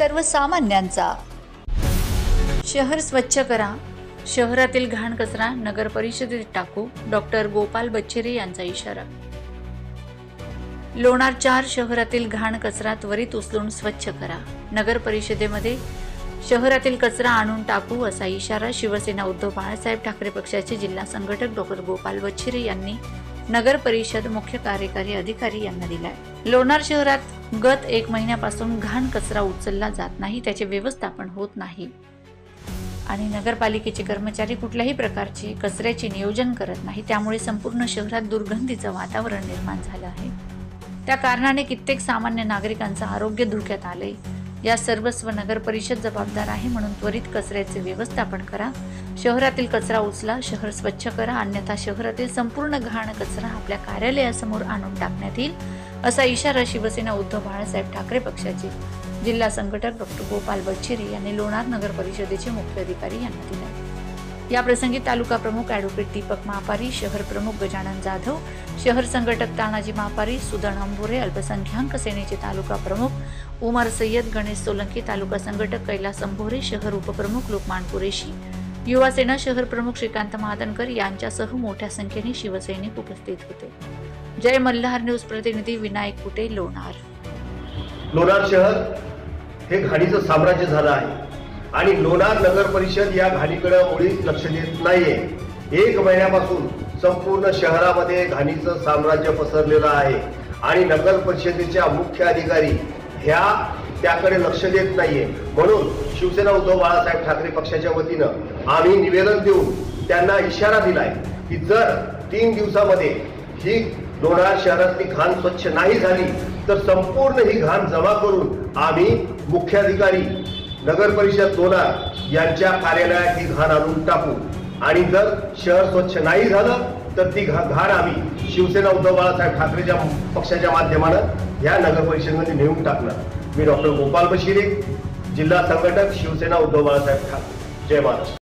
सर्वसामान्यांचा। शहर स्वच्छ करा, शहरातील घाण कचरा नगर परिषदेत टाकू, डॉक्टर गोपाल बच्छेरे यांचा इशारा। लोणार 4 शहरातील घाण कचरा त्वरित उचलून स्वच्छ करा, नगर परिषदेमध्ये शहरातील कचरा आणून टाकू असा इशारा शिवसेना उद्धव बाळासाहेब ठाकरे पक्षाचे जिल्हा संघटक डॉक्टर गोपाल बच्छेरे यांनी नगर परिषद मुख्य कार्यकारी अधिकारी यांना दिलाय। लोणार शहरात गत 1 महिन्यापासून घाण कचरा उचलला जात नाही, त्याचे व्यवस्थापन होत नाही आणि नगरपालिकेचे कर्मचारी कुठल्याही प्रकारचे कचऱ्याचे नियोजन करत नाही, त्यामुळे संपूर्ण शहरात दुर्गंधीचं वातावरण निर्माण झालं आहे। त्या कारणाने कित्येक सामान्य नागरिकांचं आरोग्य धोक्यात आलंय। या सर्वस्व नगर परिषद जबाबदार आहे, म्हणून त्वरित कचऱ्याचे व्यवस्थापन करा, शहरातील कचरा उचला, शहर स्वच्छ करा, अन्यथा शहरातील संपूर्ण घाण कचरा आपल्या कार्यालयासमोर आणून टाकण्यात येईल असा इशारा शिवसेना उद्धव बाळासाहेब ठाकरे पक्षाचे जिल्हा संघटक डॉक्टर गोपाल बच्छेरे यांनी लोणार नगर परिषदेचे मुख्य अधिकारी यांना दिला। या प्रसंगी तालुका प्रमुख ॲडव्होकेट दीपक महापारी, शहर प्रमुख गजानन जाधव, शहर संघटक तानाजी महापारी, सुदन अंबोरे, अल्पसंख्याक सेनेचे तालुका प्रमुख उमर सय्यद, गणेश सोलंकी, तालुका संघटक कैलास अंबोरे, शहर उपप्रमुख लोकमान कुरेशी, युवा सेना शहर प्रमुख श्रीकांत महादनकर यांच्यासह मोठ्या संख्येने शिवसैनिक उपस्थित होते। जय मल्हार न्यूज प्रतिनिधी विनायक कुटे, लोणार। लोणार शहर हे घाणीचं साम्राज्य झालं आहे आणि लोणार नगर परिषद या घाणीकडे मुळीच लक्ष देत नाहीये। 1 महिन्यापासून संपूर्ण शहरामध्ये घाणीचं साम्राज्य पसरलेलं आहे आणि नगर परिषदेच्या मुख्य अधिकारी ह्या त्याकडे लक्ष देत नाहीये। म्हणून शिवसेना उद्धव बाळासाहेब ठाकरे पक्षाच्या वतीनं आम्ही निवेदन देऊन त्यांना इशारा दिलाय की जर 3 दिवसामध्ये ही लोणार शहरातली घाण स्वच्छ नाही झाली तर संपूर्ण ही घाण जमा करून आम्ही मुख्याधिकारी नगर परिषद लोणार यांच्या कार्यालयात ही घाण आणून टाकू आणि जर शहर स्वच्छ नाही झालं तर ती घाण आम्ही शिवसेना उद्धव बाळासाहेब ठाकरेच्या पक्षाच्या माध्यमानं या नगर परिषदेमध्ये नेऊन टाकणार। मी डॉक्टर गोपाल बच्छेरे, जिल्हा संघटक शिवसेना उद्धव बाळासाहेब ठाकरे। जय महाराष्ट्र।